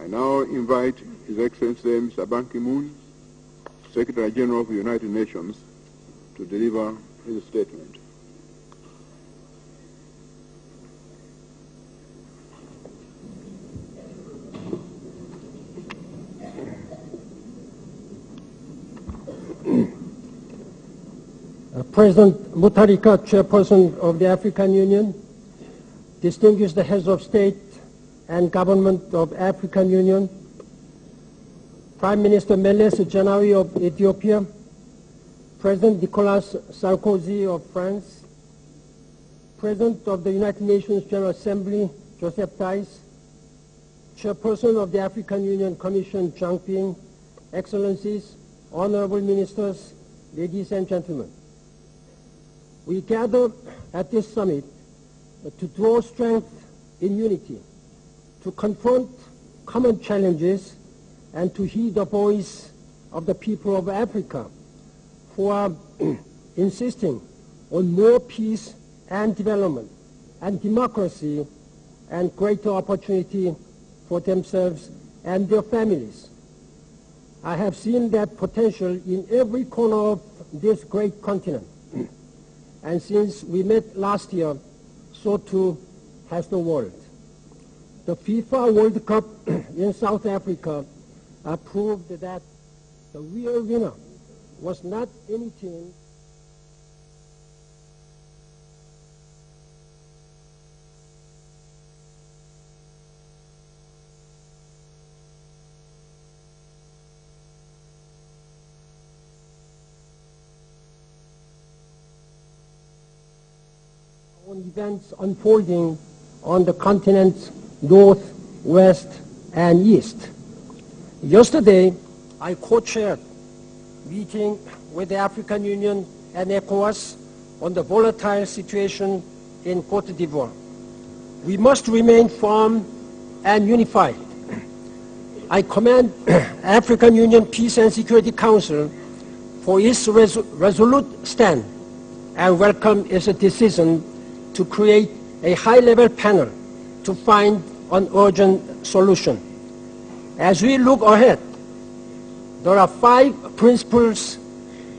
I now invite His Excellency Mr. Ban Ki-moon, Secretary General of the United Nations, to deliver his statement. President Mutharika, Chairperson of the African Union, distinguished heads of state and government of African Union, Prime Minister Meles Zenawi of Ethiopia, President Nicolas Sarkozy of France, President of the United Nations General Assembly, Joseph Thais, Chairperson of the African Union Commission, Zhang Ping, Excellencies, Honorable Ministers, ladies and gentlemen. We gather at this summit to draw strength in unity, to confront common challenges, and to heed the voice of the people of Africa who are insisting on more peace and development and democracy and greater opportunity for themselves and their families. I have seen that potential in every corner of this great continent. And since we met last year, so too has the world. The FIFA World Cup in South Africa proved that the real winner was not any team. On events unfolding on the continent's north, west, and east. Yesterday, I co-chaired a meeting with the African Union and ECOWAS on the volatile situation in Côte d'Ivoire. We must remain firm and unified. I commend African Union Peace and Security Council for its resolute stand and welcome its decision to create a high-level panel to find an urgent solution. As we look ahead, there are 5 principles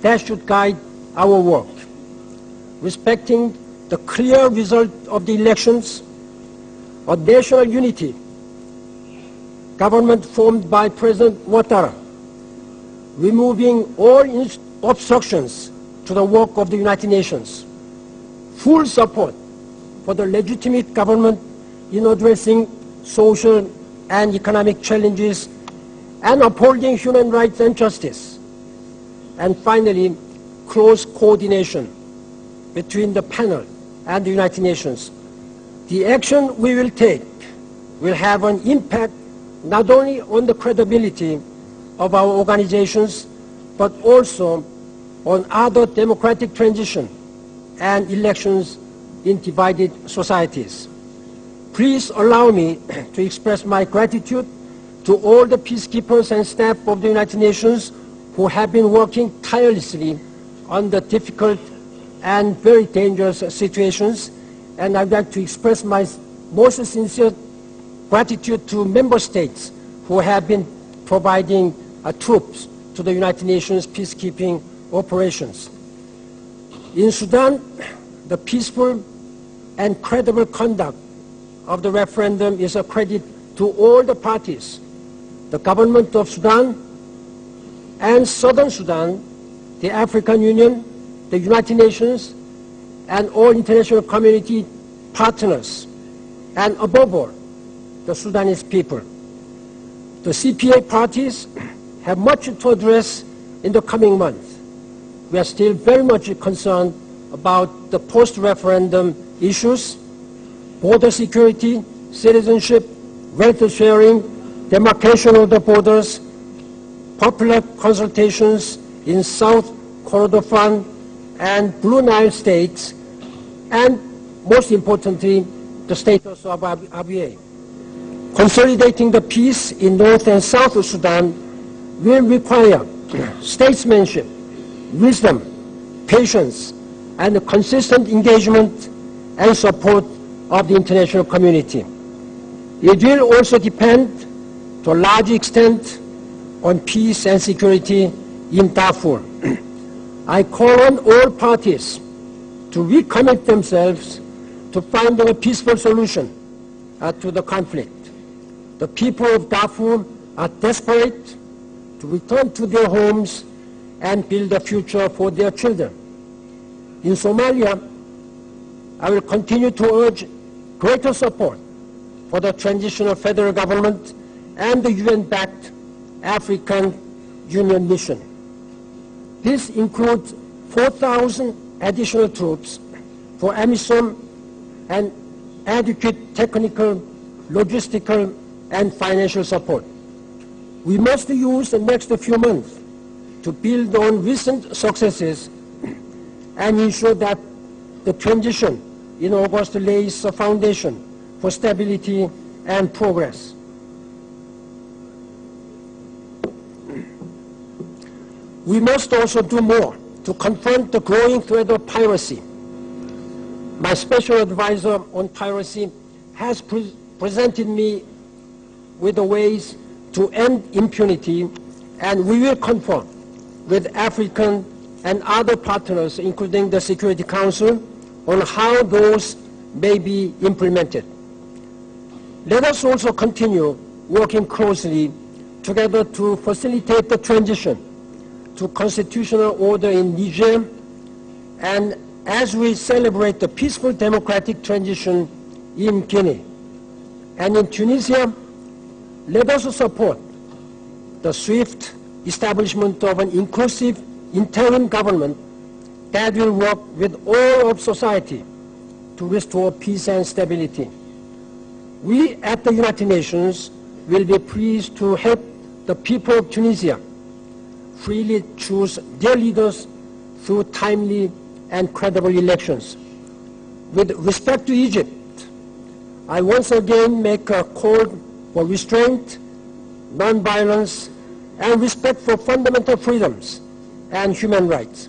that should guide our work. Respecting the clear result of the elections, a national unity, government formed by President Ouattara, removing all obstructions to the work of the United Nations, full support for the legitimate government in addressing social and economic challenges and upholding human rights and justice. And finally, close coordination between the panel and the United Nations. The action we will take will have an impact not only on the credibility of our organizations, but also on other democratic transition and elections in divided societies. Please allow me to express my gratitude to all the peacekeepers and staff of the United Nations who have been working tirelessly under difficult and very dangerous situations. And I'd like to express my most sincere gratitude to member states who have been providing troops to the United Nations peacekeeping operations. In Sudan, the peaceful and credible conduct of the referendum is a credit to all the parties, the government of Sudan and Southern Sudan, the African Union, the United Nations, and all international community partners, and above all, the Sudanese people. The CPA parties have much to address in the coming months. We are still very much concerned about the post-referendum issues, border security, citizenship, wealth sharing, demarcation of the borders, popular consultations in South Kordofan and Blue Nile states, and most importantly, the status of Abyei. Consolidating the peace in North and South Sudan will require statesmanship, wisdom, patience, and consistent engagement and support of the international community. It will also depend to a large extent on peace and security in Darfur. I call on all parties to recommit themselves to finding a peaceful solution to the conflict. The people of Darfur are desperate to return to their homes and build a future for their children. In Somalia, I will continue to urge greater support for the transitional federal government and the UN-backed African Union mission. This includes 4,000 additional troops for AMISOM and adequate technical, logistical, and financial support. We must use the next few months to build on recent successes and ensure that the transition in August lays a foundation for stability and progress. We must also do more to confront the growing threat of piracy. My special advisor on piracy has presented me with the ways to end impunity, and we will confirm with African and other partners, including the Security Council, on how those may be implemented. Let us also continue working closely together to facilitate the transition to constitutional order in Niger, and as we celebrate the peaceful democratic transition in Guinea. And in Tunisia, let us support the swift establishment of an inclusive interim government that will work with all of society to restore peace and stability. We at the United Nations will be pleased to help the people of Tunisia freely choose their leaders through timely and credible elections. With respect to Egypt, I once again make a call for restraint, non-violence, and respect for fundamental freedoms and human rights.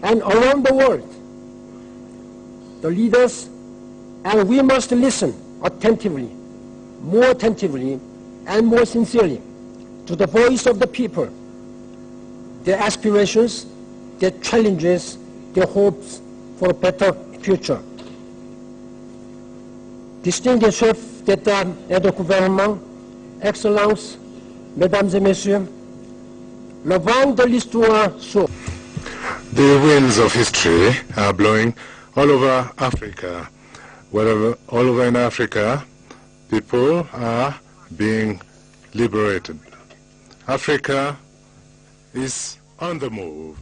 And around the world, the leaders, and we must listen attentively, more attentively, and more sincerely to the voice of the people, their aspirations, their challenges, their hopes for a better future. Distinguished chefs d'État et de gouvernement, Excellences, Mesdames et Messieurs, le vent de l'histoire souffle. The winds of history are blowing all over Africa. All over in Africa, people are being liberated. Africa is on the move.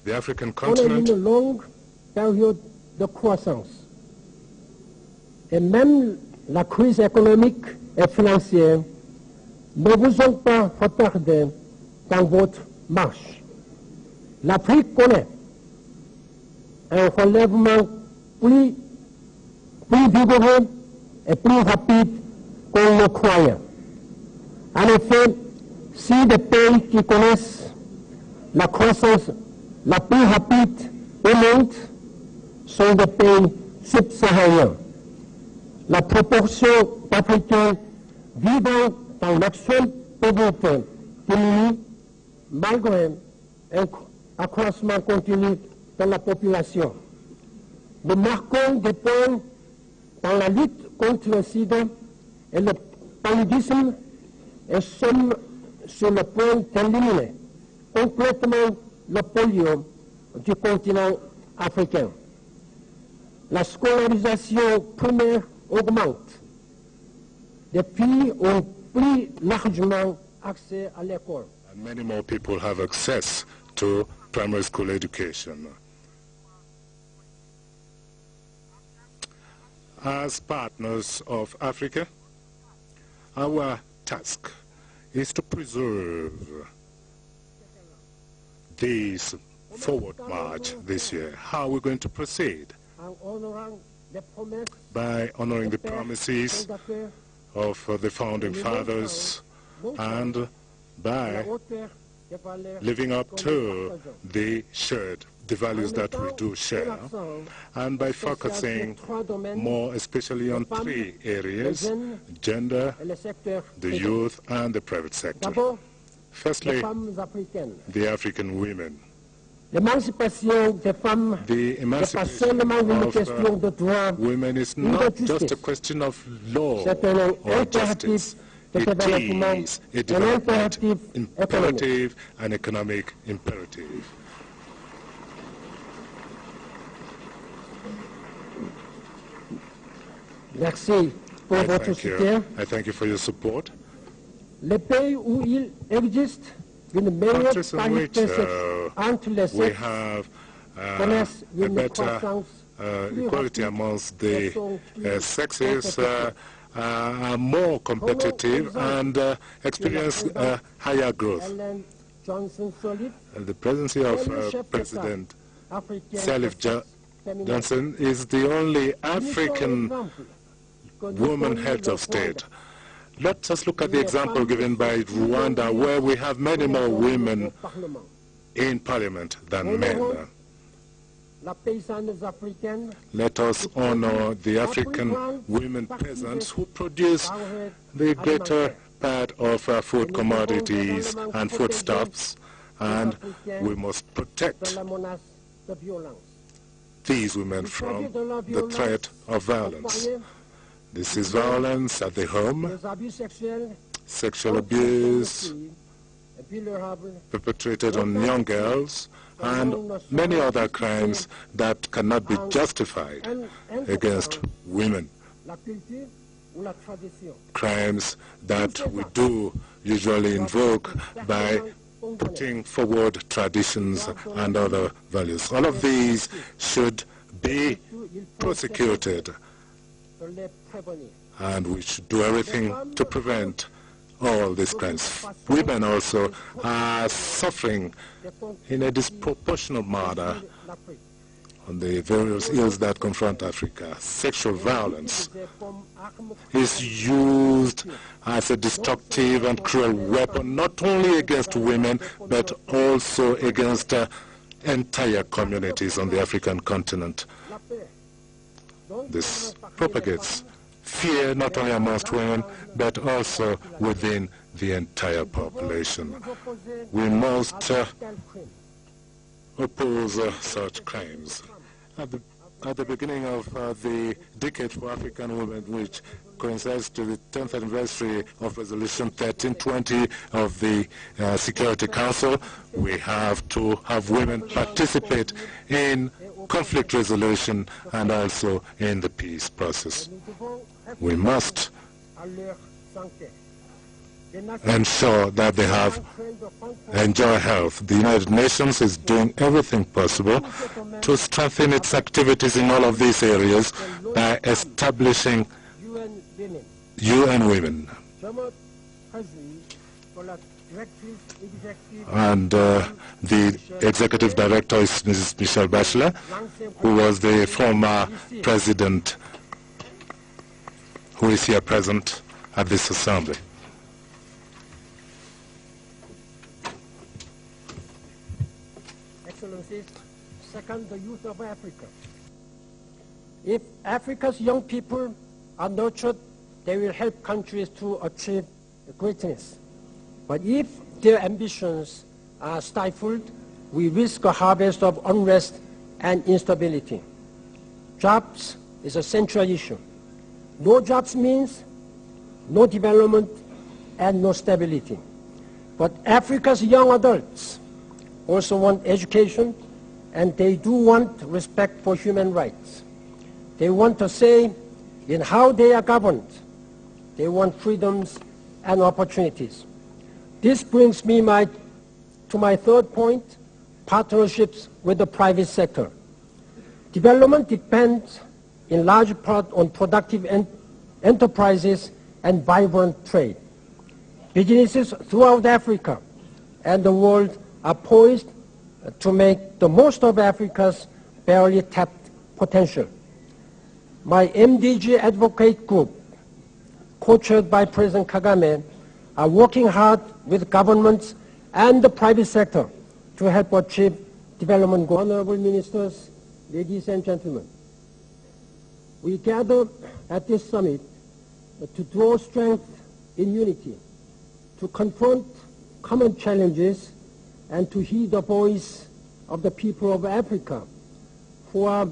The African continent. On une longue période de croissance. Et même la crise économique et financière ne vous ont pas retardé dans votre marche. L'Afrique connaît un relèvement plus vigoureux et plus rapide qu'on le croyait. En effet, si les pays qui connaissent la croissance la plus rapide au monde sont des pays subsahariens. La proportion d'Africains vivant dans l'extrême pauvreté diminue malgré un accroissement continu de la population. Nous marquons des points dans la lutte contre le sida et le paludisme et sommes sur le point d'éliminer complètement le polio du continent africain. La scolarisation primaire augmente. Les filles ont plus largement accès à l'école. And many more people have access to primary school education. As partners of Africa, our task is to preserve this forward march this year. How are we going to proceed? By honoring the promises of the founding fathers and by living up to the shared the values that we do share, and by focusing more especially on 3 areas: gender, the youth, and the private sector. Firstly, the African women. The emancipation of women is not just a question of law or justice. It is a development imperative, an economic imperative. Merci pour votre soutien. I thank you for your support. Les pays où il existe une meilleure parité entre les we sexes have connaissent a une better croissance equality amongst the sexes, are more competitive and experience higher growth. The presidency of President Salif Johnson is the only African woman head of state. Let us look at the example given by Rwanda, where we have many more women in parliament than men. Let us honor the African women peasants who produce the greater part of food commodities and foodstuffs, and we must protect these women from the threat of violence. This is violence at the home, sexual abuse perpetrated on young girls, and many other crimes that cannot be justified against women. Crimes that we do usually invoke by putting forward traditions and other values. All of these should be prosecuted, and we should do everything to prevent all these crimes. Women also are suffering in a disproportionate manner on the various ills that confront Africa. Sexual violence is used as a destructive and cruel weapon, not only against women, but also against entire communities on the African continent. This propagates fear not only amongst women, but also within the entire population. We must oppose such crimes. At the beginning of the decade for African women, which coincides to the 10th anniversary of Resolution 1320 of the Security Council, we have to have women participate in conflict resolution and also in the peace process. We must ensure that they enjoy health. The United Nations is doing everything possible to strengthen its activities in all of these areas by establishing UN Women. And the executive director is Mrs. Michelle Bachelet, who was the former president, who is here present at this assembly. Excellencies, second, the youth of Africa. If Africa's young people are nurtured, they will help countries to achieve greatness. But if their ambitions are stifled, we risk a harvest of unrest and instability. Jobs is a central issue. No jobs means no development and no stability. But Africa's young adults also want education, and they do want respect for human rights. They want to say in how they are governed. They want freedoms and opportunities. This brings me to my third point, partnerships with the private sector. Development depends in large part on productive enterprises and vibrant trade. Businesses throughout Africa and the world are poised to make the most of Africa's barely tapped potential. My MDG advocate group, co-chaired by President Kagame, are working hard with governments and the private sector to help achieve development. Honorable ministers, ladies and gentlemen, we gather at this summit to draw strength in unity, to confront common challenges, and to heed the voice of the people of Africa who are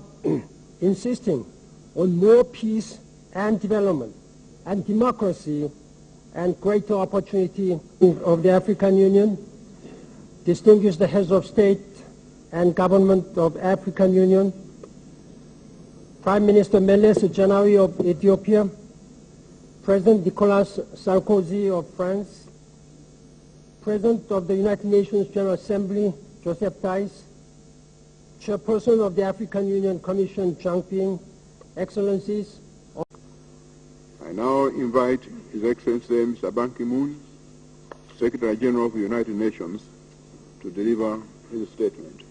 insisting on more peace and development and democracy and greater opportunity of the African Union. Distinguished heads of state and government of African Union, Prime Minister Meles Zenawi of Ethiopia, President Nicolas Sarkozy of France, President of the United Nations General Assembly, Joseph Thais, Chairperson of the African Union Commission, Zhang Ping, Excellencies. I now invite His Excellency Mr. Ban Ki-moon, Secretary General of the United Nations, to deliver his statement.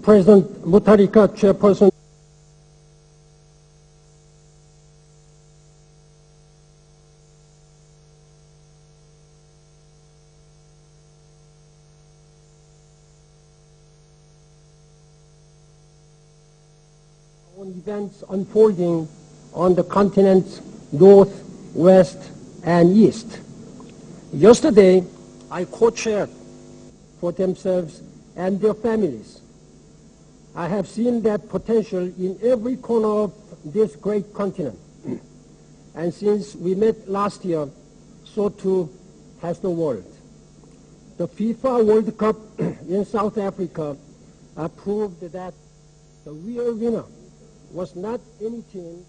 President Mutharika, Chairperson. On events unfolding on the continent's north, west, and east. Yesterday, I co-chaired for themselves and their families. I have seen that potential in every corner of this great continent. And since we met last year, so too has the world. The FIFA World Cup in South Africa proved that the real winner was not any team